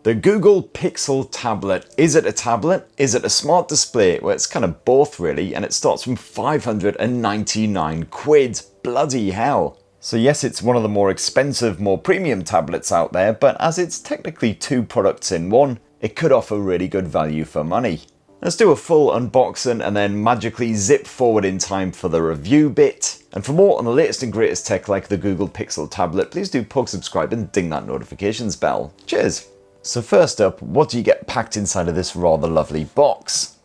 The Google Pixel tablet. Is it a tablet? Is it a smart display? Well, it's kind of both really, and it starts from 599 quid. Bloody hell. So yes, it's one of the more expensive, more premium tablets out there, but as it's technically two products in one, it could offer really good value for money. Let's do a full unboxing and then magically zip forward in time for the review bit. And for more on the latest and greatest tech like the Google Pixel tablet, please do poke subscribe and ding that notifications bell. Cheers! So first up, what do you get packed inside of this rather lovely box?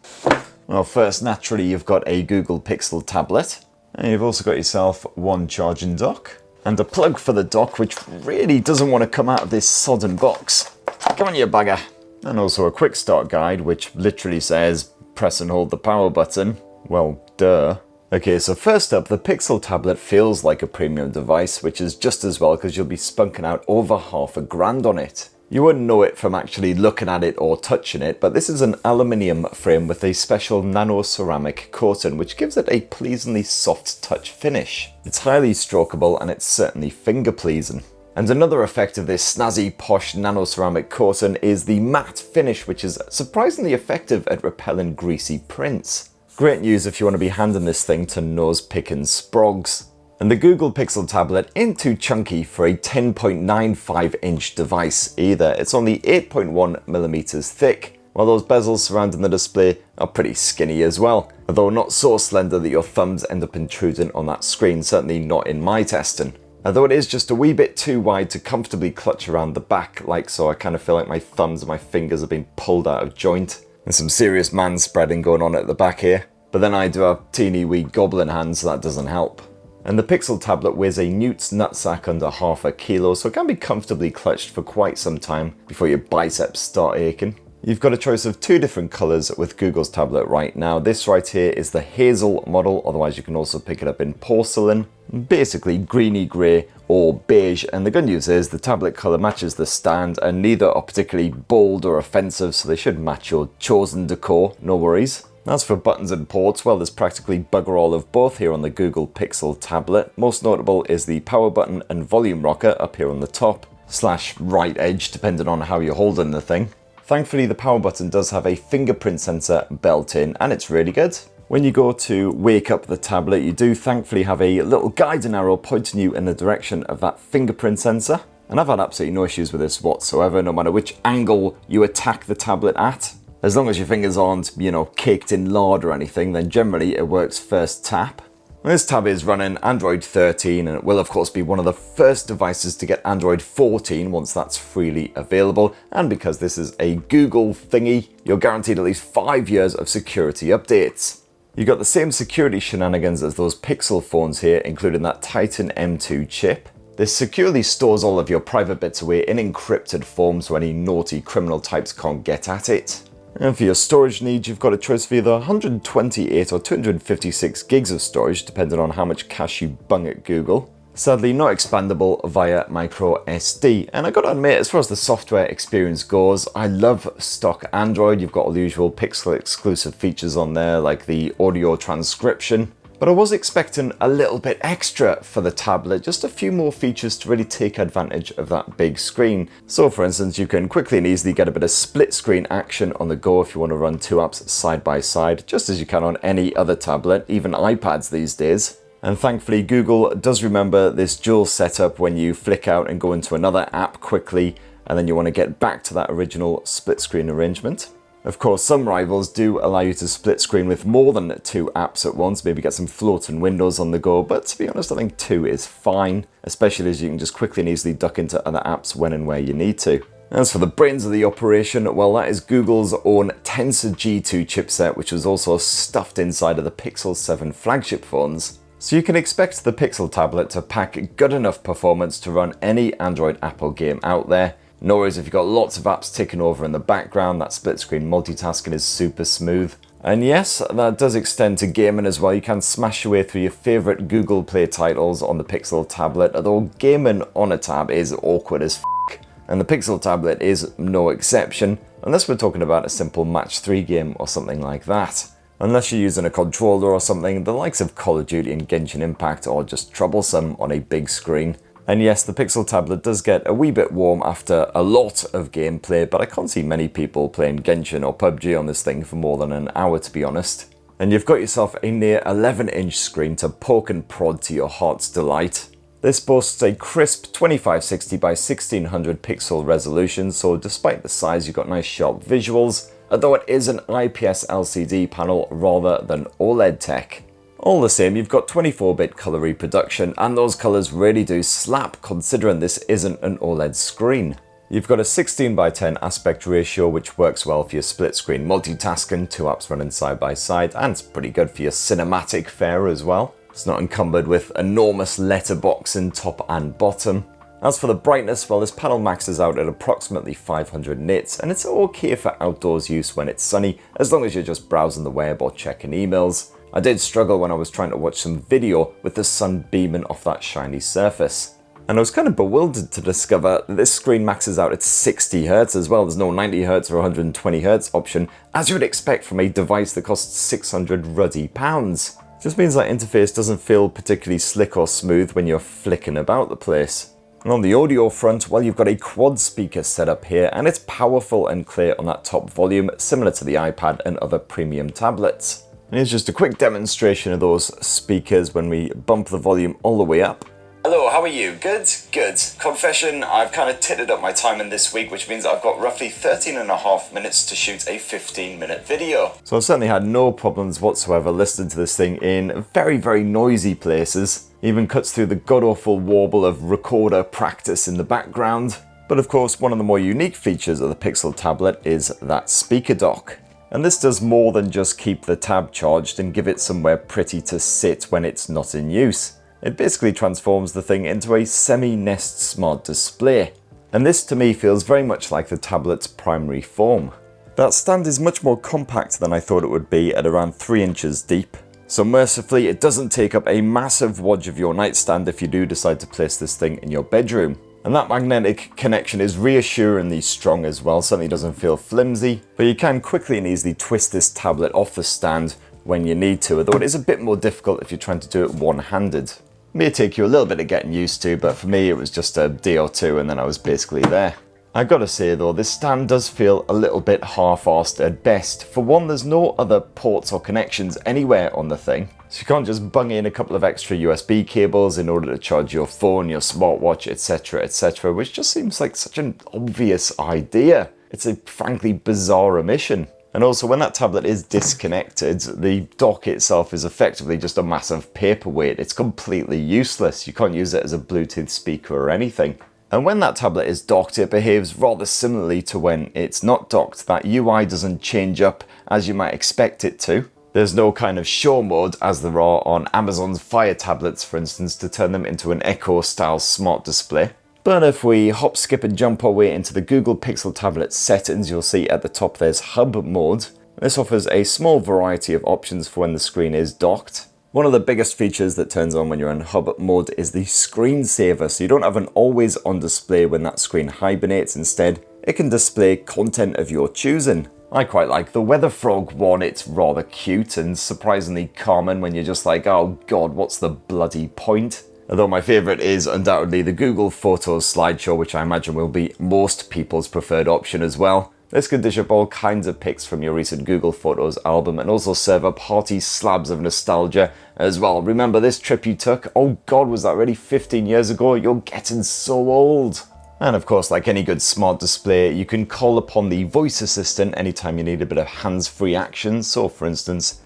Well, first, naturally, you've got a Google Pixel tablet. And you've also got yourself one charging dock. And a plug for the dock, which really doesn't want to come out of this sodden box. Come on, you bugger! And also a quick start guide, which literally says, press and hold the power button. Well, duh. Okay, so first up, the Pixel tablet feels like a premium device, which is just as well because you'll be spunking out over $500 on it. You wouldn't know it from actually looking at it or touching it, but this is an aluminium frame with a special nano ceramic coating, which gives it a pleasingly soft touch finish. It's highly strokeable and it's certainly finger pleasing. And another effect of this snazzy posh nano ceramic coating is the matte finish, which is surprisingly effective at repelling greasy prints. Great news if you want to be handing this thing to nose-picking sprogs. And the Google Pixel tablet ain't too chunky for a 10.95-inch device either. It's only 8.1mm thick, while those bezels surrounding the display are pretty skinny as well, although not so slender that your thumbs end up intruding on that screen, certainly not in my testing. Although it is just a wee bit too wide to comfortably clutch around the back like so. I kind of feel like my thumbs and my fingers are being pulled out of joint. And some serious man spreading going on at the back here. But then I do have teeny wee goblin hands, so that doesn't help. And the Pixel tablet weighs a newt's nutsack under half a kilo, so it can be comfortably clutched for quite some time before your biceps start aching. You've got a choice of two different colours with Google's tablet right now. This right here is the hazel model, otherwise you can also pick it up in porcelain. Basically greeny grey or beige, and the good news is the tablet colour matches the stand and neither are particularly bold or offensive, so they should match your chosen decor, no worries. As for buttons and ports, well, there's practically bugger all of both here on the Google Pixel tablet. Most notable is the power button and volume rocker up here on the top, / right edge, depending on how you're holding the thing. Thankfully, the power button does have a fingerprint sensor built in, and it's really good. When you go to wake up the tablet, you do thankfully have a little guiding arrow pointing you in the direction of that fingerprint sensor. And I've had absolutely no issues with this whatsoever, no matter which angle you attack the tablet at. As long as your fingers aren't, caked in lard or anything, then generally it works first tap. This tab is running Android 13 and it will of course be one of the first devices to get Android 14 once that's freely available. And because this is a Google thingy, you're guaranteed at least 5 years of security updates. You've got the same security shenanigans as those Pixel phones here, including that Titan M2 chip. This securely stores all of your private bits away in encrypted form so any naughty criminal types can't get at it. And for your storage needs, you've got a choice of either 128 or 256 gigs of storage, depending on how much cash you bung at Google. Sadly, not expandable via micro SD. And I gotta admit, as far as the software experience goes, I love stock Android. You've got all the usual Pixel exclusive features on there, like the audio transcription. But I was expecting a little bit extra for the tablet, just a few more features to really take advantage of that big screen. So for instance, you can quickly and easily get a bit of split screen action on the go if you want to run two apps side by side, just as you can on any other tablet, even iPads these days. And thankfully Google does remember this dual setup when you flick out and go into another app quickly, and then you want to get back to that original split screen arrangement. Of course, some rivals do allow you to split screen with more than two apps at once, maybe get some floating windows on the go, but to be honest, I think two is fine, especially as you can just quickly and easily duck into other apps when and where you need to. As for the brains of the operation, well, that is Google's own Tensor G2 chipset, which was also stuffed inside of the Pixel 7 flagship phones. So you can expect the Pixel tablet to pack good enough performance to run any Android Apple game out there. No worries if you've got lots of apps ticking over in the background, that split screen multitasking is super smooth. And yes, that does extend to gaming as well. You can smash your way through your favourite Google Play titles on the Pixel tablet, although gaming on a tab is awkward as f***. And the Pixel tablet is no exception, unless we're talking about a simple match 3 game or something like that. Unless you're using a controller or something, the likes of Call of Duty and Genshin Impact are just troublesome on a big screen. And yes, the Pixel tablet does get a wee bit warm after a lot of gameplay, but I can't see many people playing Genshin or PUBG on this thing for more than an hour, to be honest. And you've got yourself a near 11-inch screen to poke and prod to your heart's delight. This boasts a crisp 2560 by 1600 pixel resolution, so despite the size you've got nice sharp visuals, although it is an IPS LCD panel rather than OLED tech. All the same, you've got 24-bit colour reproduction, and those colours really do slap considering this isn't an OLED screen. You've got a 16 by 10 aspect ratio, which works well for your split screen multitasking, 2 apps running side by side, and it's pretty good for your cinematic fare as well. It's not encumbered with enormous letterboxing top and bottom. As for the brightness, well, this panel maxes out at approximately 500 nits, and it's okay for outdoors use when it's sunny, as long as you're just browsing the web or checking emails. I did struggle when I was trying to watch some video with the sun beaming off that shiny surface. And I was kind of bewildered to discover that this screen maxes out at 60Hz as well. There's no 90Hz or 120Hz option, as you would expect from a device that costs 600 ruddy pounds. Just means that interface doesn't feel particularly slick or smooth when you're flicking about the place. And on the audio front, well, you've got a quad speaker setup here, and it's powerful and clear on that top volume, similar to the iPad and other premium tablets. And here's just a quick demonstration of those speakers when we bump the volume all the way up. Hello, how are you? Good? Good. Confession, I've kind of titted up my timing this week, which means I've got roughly 13.5 minutes to shoot a 15-minute video. So I've certainly had no problems whatsoever listening to this thing in very, very noisy places. Even cuts through the god-awful warble of recorder practice in the background. But of course, one of the more unique features of the Pixel tablet is that speaker dock. And this does more than just keep the tab charged and give it somewhere pretty to sit when it's not in use. It basically transforms the thing into a semi-Nest smart display. And this to me feels very much like the tablet's primary form. That stand is much more compact than I thought it would be at around 3 inches deep. So mercifully, it doesn't take up a massive wodge of your nightstand if you do decide to place this thing in your bedroom. And that magnetic connection is reassuringly strong as well, certainly doesn't feel flimsy, but you can quickly and easily twist this tablet off the stand when you need to, although it is a bit more difficult if you're trying to do it one-handed. May take you a little bit of getting used to, but for me it was just a day or two and then I was basically there. I gotta say though, this stand does feel a little bit half-arsed at best. For one, there's no other ports or connections anywhere on the thing, so you can't just bung in a couple of extra USB cables in order to charge your phone, your smartwatch, etc, which just seems like such an obvious idea. It's a frankly bizarre omission. And also, when that tablet is disconnected, the dock itself is effectively just a massive paperweight. It's completely useless. You can't use it as a Bluetooth speaker or anything. And when that tablet is docked, it behaves rather similarly to when it's not docked. That UI doesn't change up as you might expect it to. There's no kind of show mode, as there are on Amazon's Fire tablets, for instance, to turn them into an Echo-style smart display. But if we hop, skip and jump our way into the Google Pixel tablet settings, you'll see at the top there's Hub mode. This offers a small variety of options for when the screen is docked. One of the biggest features that turns on when you're in Hub mode is the screensaver, so you don't have an always on display when that screen hibernates. Instead, it can display content of your choosing. I quite like the weather frog one. It's rather cute and surprisingly common when you're just like, oh god, what's the bloody point? Although my favourite is undoubtedly the Google Photos slideshow, which I imagine will be most people's preferred option as well. This can dish up all kinds of pics from your recent Google Photos album and also serve up hearty slabs of nostalgia as well. Remember this trip you took? Oh god, was that already 15 years ago? You're getting so old. And of course, like any good smart display, you can call upon the voice assistant anytime you need a bit of hands-free action. So for instance,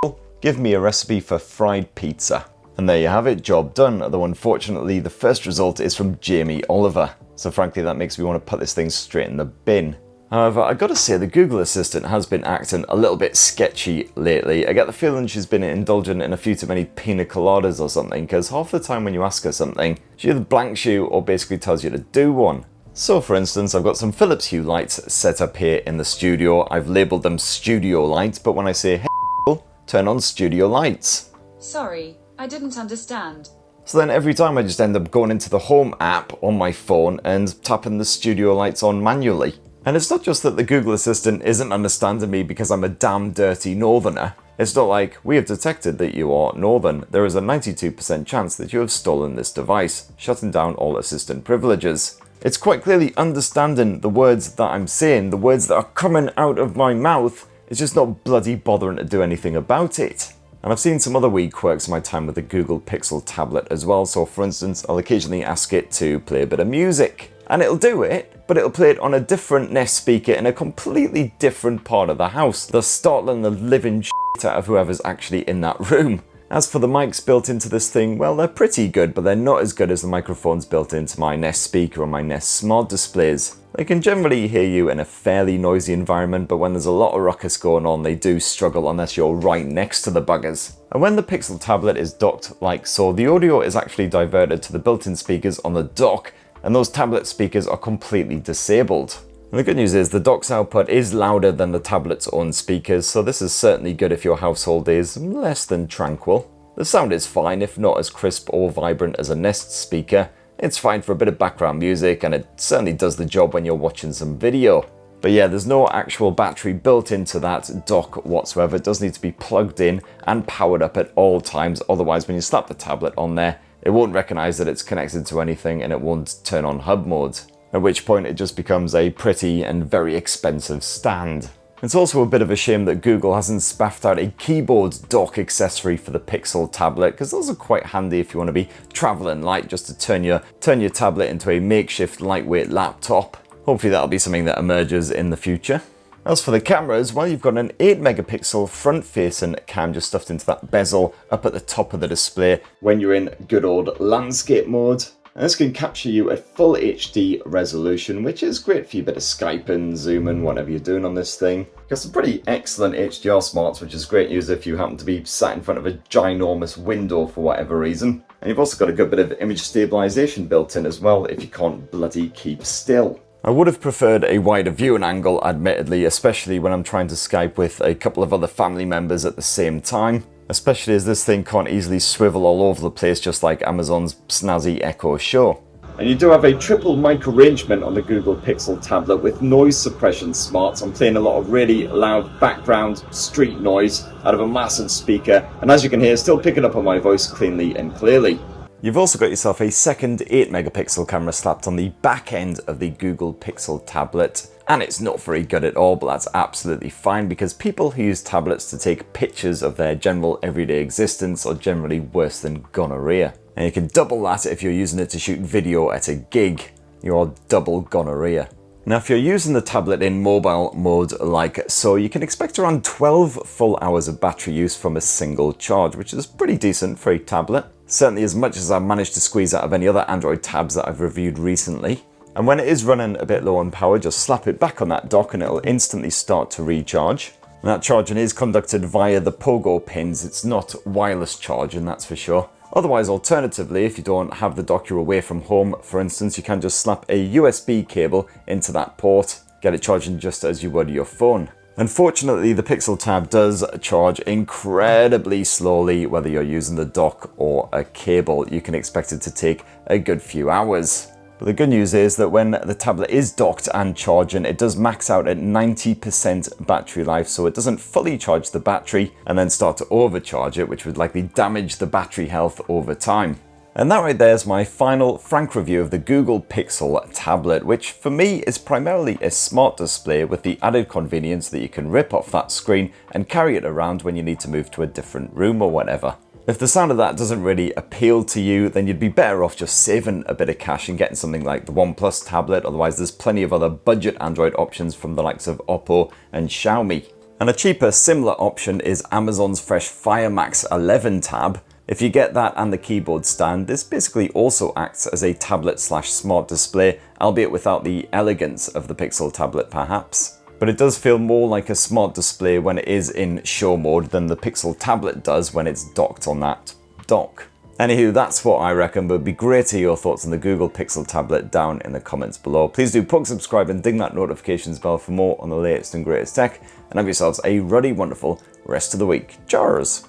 hey, give me a recipe for fried pizza. And there you have it, job done, although unfortunately the first result is from Jamie Oliver. So frankly that makes me want to put this thing straight in the bin. However, I gotta say the Google Assistant has been acting a little bit sketchy lately. I get the feeling she's been indulgent in a few too many pina coladas or something, because half the time when you ask her something, she either blanks you or basically tells you to do one. So for instance, I've got some Philips Hue lights set up here in the studio. I've labelled them studio lights, but when I say hey, turn on studio lights. Sorry, I didn't understand. So then every time I just end up going into the Home app on my phone and tapping the studio lights on manually. And it's not just that the Google Assistant isn't understanding me because I'm a damn dirty northerner. It's not like, we have detected that you are Northern. There is a 92% chance that you have stolen this device, shutting down all assistant privileges. It's quite clearly understanding the words that I'm saying, the words that are coming out of my mouth. It's just not bloody bothering to do anything about it. And I've seen some other wee quirks in my time with the Google Pixel tablet as well. So for instance, I'll occasionally ask it to play a bit of music. And it'll do it, but it'll play it on a different Nest speaker in a completely different part of the house, thus startling the living shit out of whoever's actually in that room. As for the mics built into this thing, well, they're pretty good, but they're not as good as the microphones built into my Nest speaker or my Nest smart displays. They can generally hear you in a fairly noisy environment, but when there's a lot of ruckus going on, they do struggle unless you're right next to the buggers. And when the Pixel tablet is docked like so, the audio is actually diverted to the built-in speakers on the dock, and those tablet speakers are completely disabled. And the good news is the dock's output is louder than the tablet's own speakers, so this is certainly good if your household is less than tranquil. The sound is fine, if not as crisp or vibrant as a Nest speaker. It's fine for a bit of background music, and it certainly does the job when you're watching some video. But yeah, there's no actual battery built into that dock whatsoever. It does need to be plugged in and powered up at all times, otherwise when you slap the tablet on there, it won't recognize that it's connected to anything and it won't turn on hub mode. At which point it just becomes a pretty and very expensive stand. It's also a bit of a shame that Google hasn't spaffed out a keyboard dock accessory for the Pixel tablet, because those are quite handy if you want to be traveling light, just to turn your tablet into a makeshift lightweight laptop. Hopefully that'll be something that emerges in the future. As for the cameras, well, you've got an 8 megapixel front-facing cam just stuffed into that bezel up at the top of the display when you're in good old landscape mode. And this can capture you at full HD resolution, which is great for your bit of Skyping, Zooming, whatever you're doing on this thing. Got some pretty excellent HDR smarts, which is great news if you happen to be sat in front of a ginormous window for whatever reason. And you've also got a good bit of image stabilization built in as well if you can't bloody keep still. I would have preferred a wider viewing angle, admittedly, especially when I'm trying to Skype with a couple of other family members at the same time. Especially as this thing can't easily swivel all over the place just like Amazon's snazzy Echo Show. And you do have a triple mic arrangement on the Google Pixel tablet with noise suppression smarts. I'm playing a lot of really loud background street noise out of a massive speaker, and as you can hear, still picking up on my voice cleanly and clearly. You've also got yourself a second 8 megapixel camera slapped on the back end of the Google Pixel tablet. And it's not very good at all, but that's absolutely fine because people who use tablets to take pictures of their general everyday existence are generally worse than gonorrhea. And you can double that if you're using it to shoot video at a gig. You're double gonorrhea. Now, if you're using the tablet in mobile mode like so, you can expect around 12 full hours of battery use from a single charge, which is pretty decent for a tablet. Certainly as much as I've managed to squeeze out of any other Android tabs that I've reviewed recently. And when it is running a bit low on power, just slap it back on that dock and it'll instantly start to recharge. And that charging is conducted via the pogo pins. It's not wireless charging, that's for sure. Otherwise, alternatively, if you don't have the dock, you're away from home, for instance, you can just slap a USB cable into that port, get it charging just as you would your phone. Unfortunately, the Pixel Tab does charge incredibly slowly, whether you're using the dock or a cable. You can expect it to take a good few hours. But the good news is that when the tablet is docked and charging, it does max out at 90% battery life, so it doesn't fully charge the battery and then start to overcharge it, which would likely damage the battery health over time. And that right there is my final frank review of the Google Pixel tablet, which for me is primarily a smart display with the added convenience that you can rip off that screen and carry it around when you need to move to a different room or whatever. If the sound of that doesn't really appeal to you, then you'd be better off just saving a bit of cash and getting something like the OnePlus tablet. Otherwise, there's plenty of other budget Android options from the likes of Oppo and Xiaomi. And a cheaper, similar option is Amazon's fresh Fire Max 11 tab. If you get that and the keyboard stand, this basically also acts as a tablet/smart display, albeit without the elegance of the Pixel tablet perhaps. But it does feel more like a smart display when it is in show mode than the Pixel tablet does when it's docked on that dock. Anywho, that's what I reckon, but it'd be great to hear your thoughts on the Google Pixel tablet down in the comments below. Please do poke subscribe and ding that notifications bell for more on the latest and greatest tech, and have yourselves a ruddy, wonderful rest of the week. Cheers!